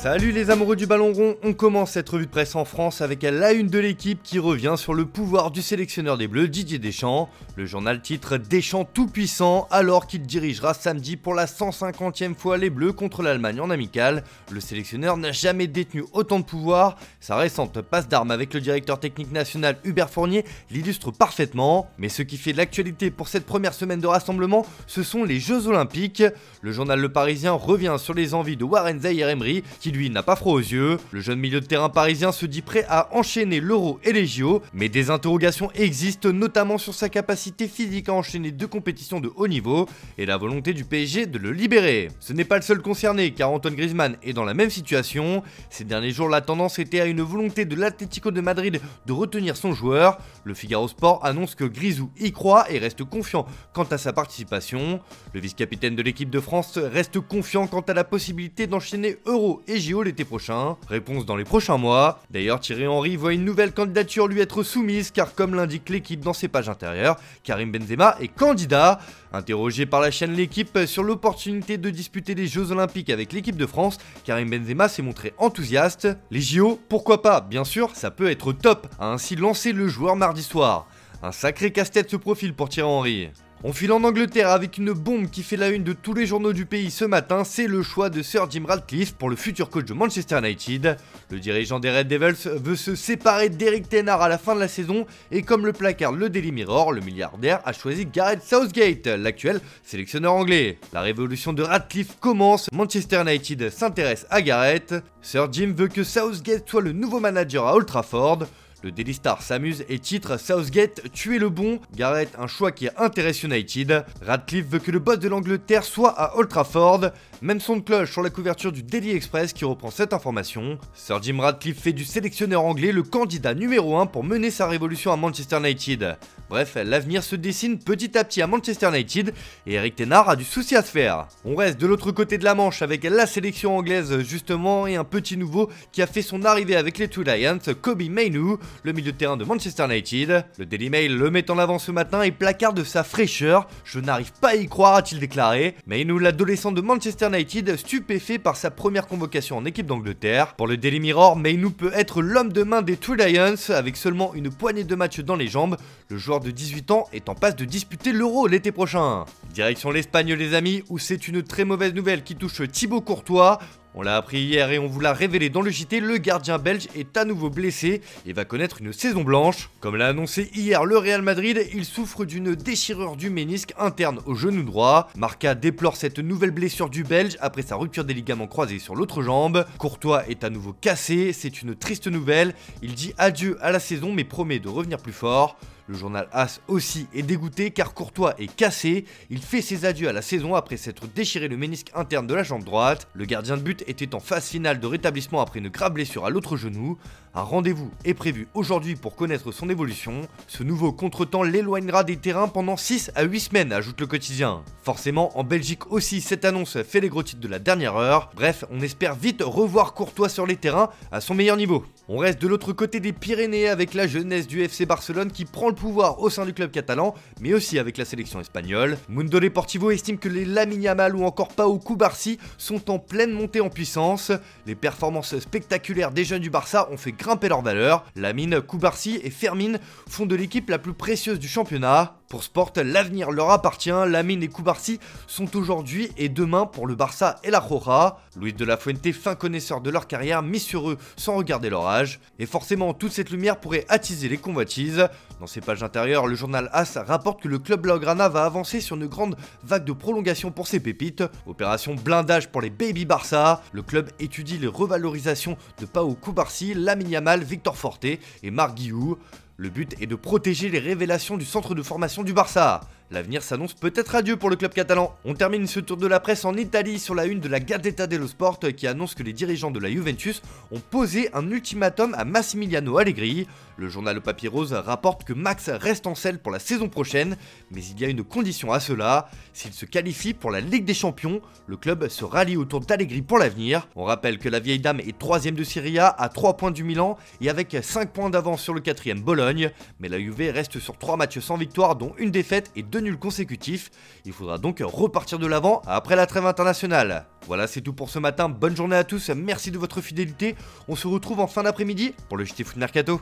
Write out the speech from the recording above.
Salut les amoureux du ballon rond, on commence cette revue de presse en France avec la une de l'équipe qui revient sur le pouvoir du sélectionneur des Bleus, Didier Deschamps. Le journal titre Deschamps tout puissant alors qu'il dirigera samedi pour la 150e fois les Bleus contre l'Allemagne en amical. Le sélectionneur n'a jamais détenu autant de pouvoir, sa récente passe d'armes avec le directeur technique national Hubert Fournier l'illustre parfaitement. Mais ce qui fait l'actualité pour cette première semaine de rassemblement, ce sont les Jeux Olympiques. Le journal Le Parisien revient sur les envies de Warren Zaïre-Emery qui lui n'a pas froid aux yeux. Le jeune milieu de terrain parisien se dit prêt à enchaîner l'Euro et les JO, mais des interrogations existent notamment sur sa capacité physique à enchaîner deux compétitions de haut niveau et la volonté du PSG de le libérer. Ce n'est pas le seul concerné car Antoine Griezmann est dans la même situation. Ces derniers jours la tendance était à une volonté de l'Atlético de Madrid de retenir son joueur. Le Figaro Sport annonce que Grisou y croit et reste confiant quant à sa participation. Le vice-capitaine de l'équipe de France reste confiant quant à la possibilité d'enchaîner Euro et JO l'été prochain. Réponse dans les prochains mois. D'ailleurs Thierry Henry voit une nouvelle candidature lui être soumise car comme l'indique l'équipe dans ses pages intérieures, Karim Benzema est candidat. Interrogé par la chaîne L'équipe sur l'opportunité de disputer les Jeux Olympiques avec l'équipe de France, Karim Benzema s'est montré enthousiaste. Les JO, pourquoi pas, bien sûr, ça peut être top, a ainsi lancé le joueur mardi soir. Un sacré casse-tête se profile pour Thierry Henry. On file en Angleterre avec une bombe qui fait la une de tous les journaux du pays ce matin, c'est le choix de Sir Jim Ratcliffe pour le futur coach de Manchester United. Le dirigeant des Red Devils veut se séparer d'Eric Ten Hag à la fin de la saison et comme le placarde le Daily Mirror, le milliardaire a choisi Gareth Southgate, l'actuel sélectionneur anglais. La révolution de Ratcliffe commence, Manchester United s'intéresse à Gareth. Sir Jim veut que Southgate soit le nouveau manager à Old Trafford. Le Daily Star s'amuse et titre Southgate tuer le bon, Gareth un choix qui intéresse United. Ratcliffe veut que le boss de l'Angleterre soit à Old Trafford. Même son de cloche sur la couverture du Daily Express qui reprend cette information. Sir Jim Ratcliffe fait du sélectionneur anglais le candidat numéro 1 pour mener sa révolution à Manchester United. Bref, l'avenir se dessine petit à petit à Manchester United et Eric Ten Hag a du souci à se faire. On reste de l'autre côté de la Manche avec la sélection anglaise justement et un petit nouveau qui a fait son arrivée avec les Two Lions, Kobbie Mainoo, le milieu de terrain de Manchester United. Le Daily Mail le met en avant ce matin et placarde sa fraîcheur. Je n'arrive pas à y croire, a-t-il déclaré. Mainoo, l'adolescent de Manchester United, stupéfait par sa première convocation en équipe d'Angleterre. Pour le Daily Mirror, Mainoo peut être l'homme de main des Two Lions avec seulement une poignée de matchs dans les jambes. Le joueur de 18 ans est en passe de disputer l'Euro l'été prochain. Direction l'Espagne les amis, où c'est une très mauvaise nouvelle qui touche Thibaut Courtois. On l'a appris hier et on vous l'a révélé dans le JT, le gardien belge est à nouveau blessé et va connaître une saison blanche. Comme l'a annoncé hier le Real Madrid, il souffre d'une déchirure du ménisque interne au genou droit. Marca déplore cette nouvelle blessure du belge après sa rupture des ligaments croisés sur l'autre jambe. Courtois est à nouveau cassé, c'est une triste nouvelle. Il dit adieu à la saison mais promet de revenir plus fort. Le journal AS aussi est dégoûté car Courtois est cassé, il fait ses adieux à la saison après s'être déchiré le ménisque interne de la jambe droite. Le gardien de but était en phase finale de rétablissement après une grave blessure à l'autre genou. Un rendez-vous est prévu aujourd'hui pour connaître son évolution. Ce nouveau contretemps l'éloignera des terrains pendant 6 à 8 semaines, ajoute le quotidien. Forcément, en Belgique aussi, cette annonce fait les gros titres de la dernière heure. Bref, on espère vite revoir Courtois sur les terrains à son meilleur niveau. On reste de l'autre côté des Pyrénées avec la jeunesse du FC Barcelone qui prend le pouvoir au sein du club catalan, mais aussi avec la sélection espagnole. Mundo Deportivo estime que les Lamine Yamal ou encore Pau Cubarsí sont en pleine montée en puissance. Les performances spectaculaires des jeunes du Barça ont fait grimper leur valeur. Lamine, Cubarsí et Fermin font de l'équipe la plus précieuse du championnat. Pour Sport, l'avenir leur appartient, Lamine et Cubarsí sont aujourd'hui et demain pour le Barça et la Roja. Luis de la Fuente, fin connaisseur de leur carrière, mis sur eux sans regarder leur âge. Et forcément, toute cette lumière pourrait attiser les convoitises. Dans ses pages intérieures, le journal AS rapporte que le club Blaugrana va avancer sur une grande vague de prolongation pour ses pépites. Opération blindage pour les Baby Barça. Le club étudie les revalorisations de Pau Cubarsí, Lamine Yamal, Victor Forte et Marc Guiou. Le but est de protéger les révélations du centre de formation du Barça. L'avenir s'annonce peut-être radieux pour le club catalan. On termine ce tour de la presse en Italie sur la une de la Gazzetta dello Sport qui annonce que les dirigeants de la Juventus ont posé un ultimatum à Massimiliano Allegri. Le journal Le Papier Rose rapporte que Max reste en selle pour la saison prochaine, mais il y a une condition à cela. S'il se qualifie pour la Ligue des Champions, le club se rallie autour d'Allegri pour l'avenir. On rappelle que la vieille dame est 3ème de Serie A à 3 points du Milan et avec 5 points d'avance sur le 4ème Bologne. Mais la Juve reste sur 3 matchs sans victoire dont une défaite et 2 nuls consécutifs. Il faudra donc repartir de l'avant après la trêve internationale. Voilà, c'est tout pour ce matin. Bonne journée à tous, merci de votre fidélité. On se retrouve en fin d'après-midi pour le JT Foot Mercato.